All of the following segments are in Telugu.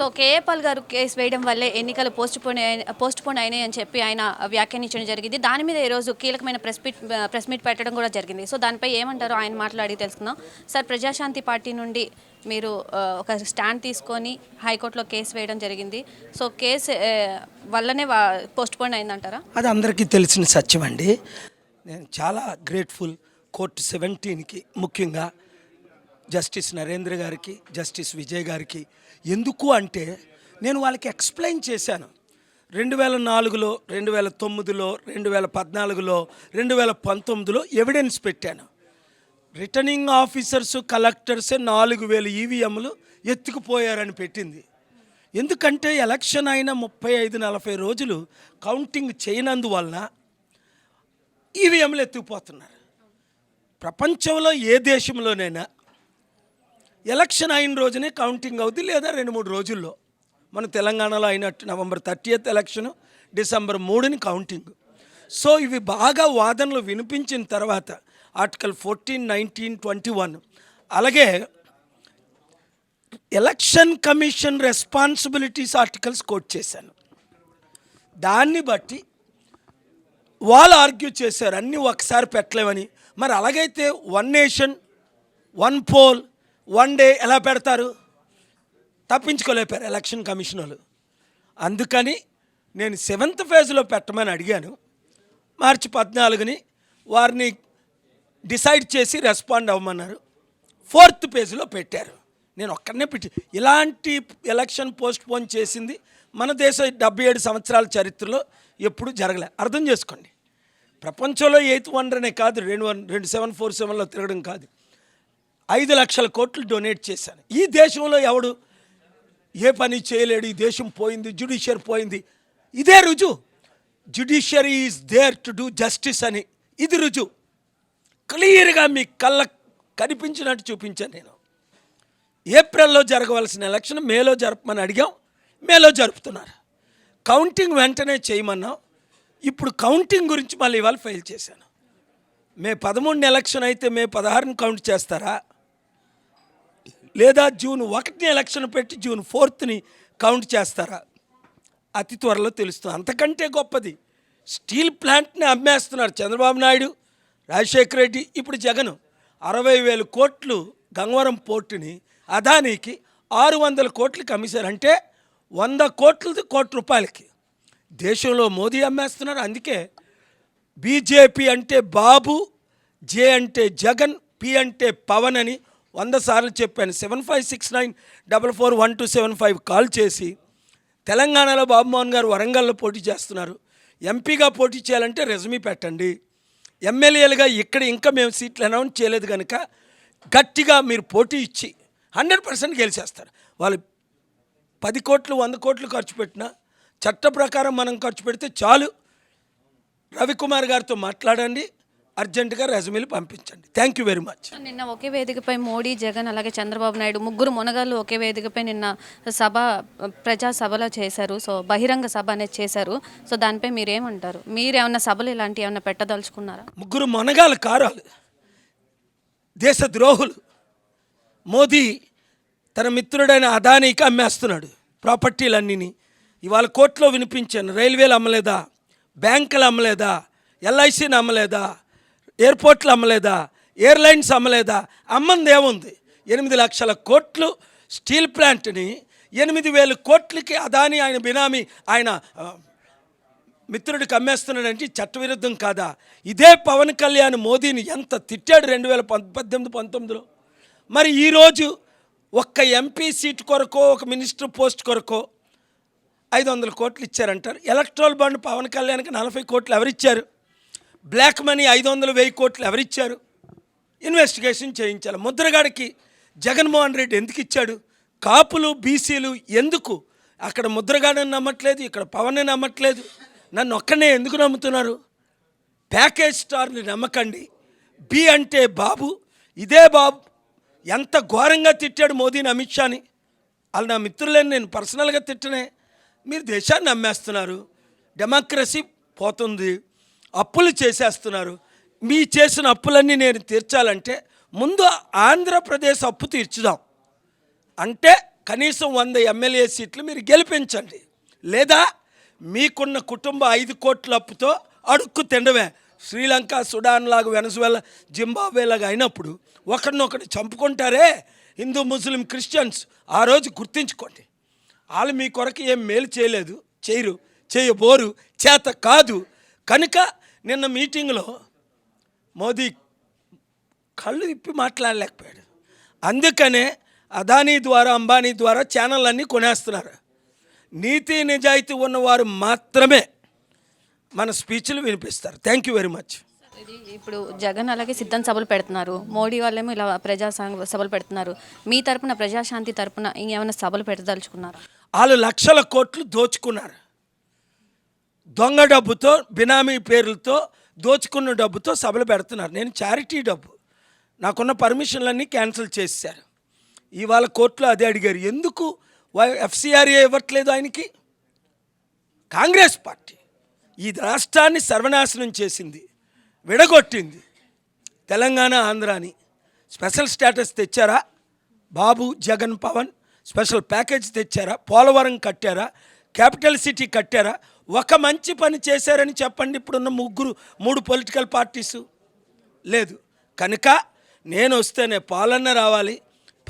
సో కేఏపాల్ గారు కేసు వేయడం వల్లే ఎన్నికలు పోస్ట్పోన్ అయినాయి అని చెప్పి ఆయన వ్యాఖ్యానించడం జరిగింది. దాని మీద ఈరోజు కీలకమైన ప్రెస్ మీట్ పెట్టడం కూడా జరిగింది. సో దానిపై ఏమంటారో ఆయన మాట్లాడి తెలుసుకుందాం. సార్, ప్రజాశాంతి పార్టీ నుండి మీరు ఒక స్టాండ్ తీసుకొని హైకోర్టులో కేసు వేయడం జరిగింది. సో కేసు వల్లనే పోస్ట్పోన్ అయిందంటారా? అది అందరికీ తెలిసిన సత్యం అండి. నేను చాలా గ్రేట్ఫుల్ కోర్టు 17కి, ముఖ్యంగా జస్టిస్ నరేంద్ర గారికి, జస్టిస్ విజయ్ గారికి. ఎందుకు అంటే నేను వాళ్ళకి ఎక్స్ప్లెయిన్ చేశాను. 2004లో, 2009లో, 2014లో, 2019లో ఎవిడెన్స్ పెట్టాను. రిటర్నింగ్ ఆఫీసర్స్, కలెక్టర్సే 4000 ఈవీఎంలు ఎత్తుకుపోయారని పెట్టింది. ఎందుకంటే ఎలక్షన్ అయిన 35-40 రోజులు కౌంటింగ్ చేయనందువలన ఈవీఎంలు ఎత్తుకుపోతున్నారు. ప్రపంచంలో ఏ దేశంలోనైనా ఎలక్షన్ అయిన రోజునే కౌంటింగ్ అవుతుంది, లేదా 2-3 రోజుల్లో. మన తెలంగాణలో అయినట్టు November 30th ఎలక్షను, December 3ని కౌంటింగ్. సో ఇవి బాగా వాదనలు వినిపించిన తర్వాత ఆర్టికల్ 14, 19, 21 అలాగే election commission responsibilities articles quote చేశాను. దాన్ని బట్టి వాళ్ళు ఆర్గ్యూ చేశారు అన్నీ ఒకసారి పెట్టలేమని. మరి అలాగైతే 1 నేషన్ 1 పోల్ 1 డే ఎలా పెడతారు? తప్పించుకోలేపారు ఎలక్షన్ కమిషన్ వాళ్ళు. అందుకని నేను 7th ఫేజ్లో పెట్టమని అడిగాను. మార్చి 14ని వారిని డిసైడ్ చేసి రెస్పాండ్ అవ్వమన్నారు. 4th పేజ్లో పెట్టారు. నేను ఒక్కడనే పెట్టి ఇలాంటి ఎలక్షన్ పోస్ట్పోన్ చేసింది మన దేశ 77 సంవత్సరాల చరిత్రలో ఎప్పుడు జరగలే. అర్థం చేసుకోండి. ప్రపంచంలో 8th wonder అనే కాదు, 2747లో తిరగడం కాదు, 5 లక్షల కోట్లు డొనేట్ చేశాను. ఈ దేశంలో ఎవడు ఏ పని చేయలేడు. ఈ దేశం పోయింది, జ్యుడిషియరీ పోయింది. ఇదే రుజువు. Judiciary is there to do justice అని ఇది రుజువు. క్లియర్గా మీ కళ్ళ కనిపించినట్టు చూపించాను నేను. ఏప్రిల్లో జరగవలసిన ఎలక్షన్ మేలో జరపమని అడిగాం, మేలో జరుపుతున్నారు. కౌంటింగ్ వెంటనే చేయమన్నాం. ఇప్పుడు కౌంటింగ్ గురించి మళ్ళీ ఇవాళ ఫైల్ చేశాను. మే 13 ఎలక్షన్ అయితే మే 16ని కౌంట్ చేస్తారా, లేదా జూన్ 1 ఎలక్షన్ పెట్టి జూన్ 4ని కౌంట్ చేస్తారా? అతి త్వరలో తెలుస్తుంది. అంతకంటే గొప్పది, స్టీల్ ప్లాంట్ని అమ్మేస్తున్నారు చంద్రబాబు నాయుడు, రాజశేఖర రెడ్డి, ఇప్పుడు జగన్. 60,000 కోట్లు గంగవరం పోర్టుని అదానికి 600 కోట్లకి అమ్మేశారు. అంటే 100 కోట్లది ₹1 దేశంలో మోదీ అమ్మేస్తున్నారు. అందుకే బీజేపీ అంటే బాబు, జే అంటే జగన్, పి అంటే పవన్ అని 100 సార్లు చెప్పాను. 7569441275 కాల్ చేసి తెలంగాణలో బాబుమోహన్ గారు వరంగల్లో పోటీ చేస్తున్నారు, ఎంపీగా పోటీ చేయాలంటే రెజ్యూమీ పెట్టండి, ఎమ్మెల్యేలుగా ఇక్కడ ఇంకా మేము సీట్లు అనౌన్స్ చేయలేదు కనుక గట్టిగా మీరు పోటీ ఇచ్చి 100% గెలిచేస్తారు. వాళ్ళు 10 కోట్లు 100 కోట్లు ఖర్చు పెట్టినా చట్ట ప్రకారం మనం ఖర్చు పెడితే చాలు. రవికుమార్ గారితో మాట్లాడండి, అర్జెంటుగా రెజ్యూమీలు పంపించండి. Thank you very much. నిన్న ఒకే వేదికపై మోడీ, జగన్ అలాగే చంద్రబాబు నాయుడు ముగ్గురు మునగాళ్ళు ఒకే వేదికపై నిన్న ప్రజా సభలో చేశారు. సో బహిరంగ సభ అనేది చేశారు. సో దానిపై మీరేమంటారు? మీరేమన్నా సభలు ఇలాంటివి ఏమన్నా పెట్టదలుచుకున్నారా? ముగ్గురు మునగాళ్ళు కారాలు, దేశ ద్రోహులు. మోదీ తన మిత్రుడైన అదానీకి అమ్మేస్తున్నాడు ప్రాపర్టీలన్నీ. ఇవాళ కోర్టులో వినిపించాను. రైల్వేలు అమ్మలేదా, బ్యాంకులు అమ్మలేదా, ఎల్ఐసిని అమ్మలేదా, ఎయిర్పోర్ట్లు అమ్మలేదా, ఎయిర్లైన్స్ అమ్మలేదా? అమ్మంది ఏముంది? 8 లక్షల కోట్లు స్టీల్ ప్లాంట్ని 8,000 కోట్లకి అదాని ఆయన బినామీ ఆయన మిత్రుడికి అమ్మేస్తున్నాడంటే చట్టవిరుద్ధం కాదా? ఇదే పవన్ కళ్యాణ్ మోదీని ఎంత తిట్టాడు 2018-19లో. మరి ఈరోజు ఒక్క ఎంపీ సీట్ కొరకో, ఒక మినిస్టర్ పోస్ట్ కొరకో 500 కోట్లు ఇచ్చారంటారు. ఎలక్ట్రల్ బాండ్ పవన్ కళ్యాణ్కి 40 కోట్లు ఎవరిచ్చారు? బ్లాక్ మనీ 500-1000 కోట్లు ఎవరిచ్చారు? ఇన్వెస్టిగేషన్ చేయించాలి. ముద్రగడకి జగన్మోహన్ రెడ్డి ఎందుకు ఇచ్చాడు? కాపులు, బీసీలు ఎందుకు? అక్కడ ముద్రగడని నమ్మట్లేదు, ఇక్కడ పవన్ని నమ్మట్లేదు, నన్ను ఒక్కనే ఎందుకు నమ్ముతున్నారు? ప్యాకేజ్ స్టార్ని నమ్మకండి. బి అంటే బాబు, ఇదే బాబు ఎంత ఘోరంగా తిట్టాడు మోదీని, అమిత్ షాని. వాళ్ళు నా మిత్రులని నేను పర్సనల్గా తిట్టనే. మీరు దేశాన్ని అమ్మేస్తున్నారు, డెమోక్రసీ పోతుంది, అప్పులు చేసేస్తున్నారు. మీ చేసిన అప్పులన్నీ నేను తీర్చాలంటే ముందు ఆంధ్రప్రదేశ్ అప్పు తీర్చుదాం. అంటే కనీసం 100 ఎమ్మెల్యే సీట్లు మీరు గెలిపించండి. లేదా మీకున్న కుటుంబ 5 కోట్ల అప్పుతో అడుక్కు తినడమే. శ్రీలంక, సుడాన్ లాగా, వెనజువెలా, జింబాబ్వే లాగా అయినప్పుడు ఒకరినొకరు చంపుకుంటారే హిందూ, ముస్లిం, క్రిస్టియన్స్. ఆ రోజు గుర్తించుకోండి. వాళ్ళు మీ కొరకు ఏం మేలు చేయలేదు, చేయరు, చేయబోరు, చేత కాదు. కనుక నిన్న మీటింగ్లో మోదీ కళ్ళు ఇప్పి మాట్లాడలేకపోయాడు. అందుకనే అదానీ ద్వారా, అంబానీ ద్వారా ఛానల్ అన్నీ కొనేస్తున్నారు. నీతి నిజాయితీ ఉన్నవారు మాత్రమే మన స్పీచ్లు వినిపిస్తారు. Thank you very much. ఇది ఇప్పుడు జగన్ అలాగే సిద్ధం సభలు పెడుతున్నారు, మోడీ వాళ్ళేమో ఇలా సభలు పెడుతున్నారు. మీ తరపున ప్రజాశాంతి తరపున ఇంకేమైనా సభలు పెట్టదలుచుకున్నారు? వాళ్ళు లక్షల కోట్లు దోచుకున్నారు. దొంగ డబ్బుతో, బినామీ పేర్లతో దోచుకున్న డబ్బుతో సభలు పెడుతున్నారు. నేను చారిటీ డబ్బు, నాకున్న పర్మిషన్లన్నీ క్యాన్సిల్ చేశారు. ఇవాళ కోర్టులో అదే అడిగారు, ఎందుకు ఎఫ్సిఆర్ఏ ఇవ్వట్లేదు ఆయనకి? కాంగ్రెస్ పార్టీ ఈ రాష్ట్రాన్ని సర్వనాశనం చేసింది, విడగొట్టింది. తెలంగాణ, ఆంధ్రాని స్పెషల్ స్టేటస్ తెచ్చారా? బాబు, జగన్, పవన్ స్పెషల్ ప్యాకేజ్ తెచ్చారా? పోలవరం కట్టారా? క్యాపిటల్ సిటీ కట్టారా? ఒక మంచి పని చేశారని చెప్పండి. ఇప్పుడున్న 3 పొలిటికల్ పార్టీసు లేదు. కనుక నేను వస్తేనే పాలన రావాలి,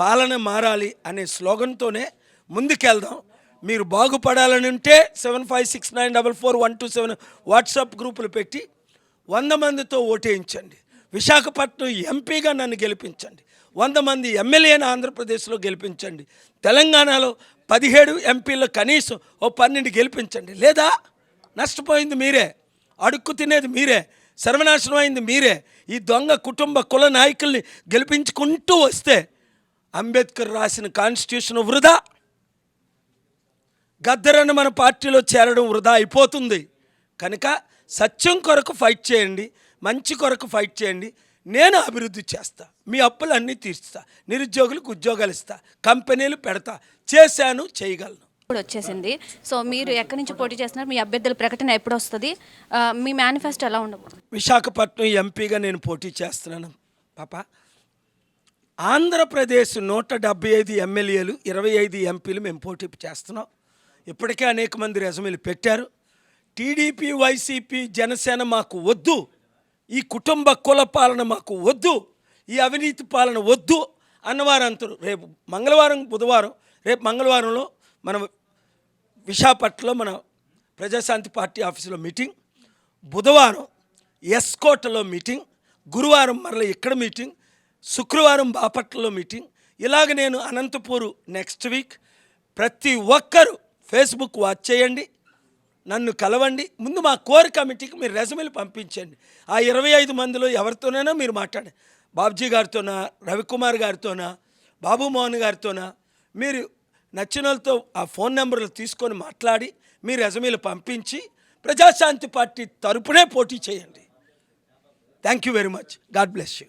పాలన మారాలి అనే స్లోగన్తోనే ముందుకెళ్దాం. మీరు బాగుపడాలని ఉంటే 75694412 వాట్సాప్ గ్రూపులు పెట్టి 100 మందితో ఓటేయించండి. విశాఖపట్నం ఎంపీగా నన్ను గెలిపించండి. 100 మంది ఎమ్మెల్యేని ఆంధ్రప్రదేశ్లో గెలిపించండి. తెలంగాణలో 17 ఎంపీలు కనీసం 12 గెలిపించండి. లేదా నష్టపోయింది మీరే, అడుక్కు తినేది మీరే, సర్వనాశనం అయింది మీరే. ఈ దొంగ కుటుంబ కుల నాయకుల్ని గెలిపించుకుంటూ వస్తే అంబేద్కర్ రాసిన కాన్స్టిట్యూషన్ వృధా, గద్దరని మన పార్టీలో చేరడం వృధా అయిపోతుంది. కనుక సత్యం కొరకు ఫైట్ చేయండి, మంచి కొరకు ఫైట్ చేయండి. నేను అభివృద్ధి చేస్తా, మీ అప్పులు అన్నీ తీరుస్తా, నిరుద్యోగులకు ఉద్యోగాలు ఇస్తా, కంపెనీలు పెడతా, చేశాను, చేయగలను. ఇప్పుడు వచ్చేసింది. సో మీరు ఎక్కడి నుంచి పోటీ చేస్తున్నారు? మీ అభ్యర్థుల ప్రకటన ఎప్పుడు వస్తుంది? మీ మేనిఫెస్టో ఎలా ఉండబోతుంది? విశాఖపట్నం ఎంపీగా నేను పోటీ చేస్తున్నాను పాప. ఆంధ్రప్రదేశ్ 175 ఎమ్మెల్యేలు, 25 ఎంపీలు మేము పోటీ చేస్తున్నాం. ఇప్పటికే అనేక మంది రెజమీలు పెట్టారు. టీడీపీ, వైసీపీ, జనసేన మాకు వద్దు, ఈ కుటుంబ కుల పాలన మాకు వద్దు, ఈ అవినీతి పాలన వద్దు అన్నవారంతరు. రేపు మంగళవారం, బుధవారం, రేపు మంగళవారంలో మన విశాఖపట్నంలో మన ప్రజాశాంతి పార్టీ ఆఫీసులో మీటింగ్, బుధవారం ఎస్కోటలో మీటింగ్, గురువారం మరలా ఇక్కడ మీటింగ్, శుక్రవారం బాపట్లలో మీటింగ్. ఇలాగ నేను అనంతపూర్ నెక్స్ట్ వీక్. ప్రతి ఒక్కరూ ఫేస్బుక్ వాచ్ చేయండి, నన్ను కలవండి. ముందు మా కోర్ కమిటీకి మీరు రెజమీలు పంపించండి. ఆ 25 మందిలో ఎవరితోనైనా మీరు మాట్లాడండి. బాబ్జీ గారితోనా, రవికుమార్ గారితోనా, బాబు మోహన్ గారితోనా, మీరు నచ్చిన వాళ్ళతో ఆ ఫోన్ నెంబర్లు తీసుకొని మాట్లాడి మీ రెజమీలు పంపించి ప్రజాశాంతి పార్టీ తరపునే పోటీ చేయండి. Thank you very much. God bless you.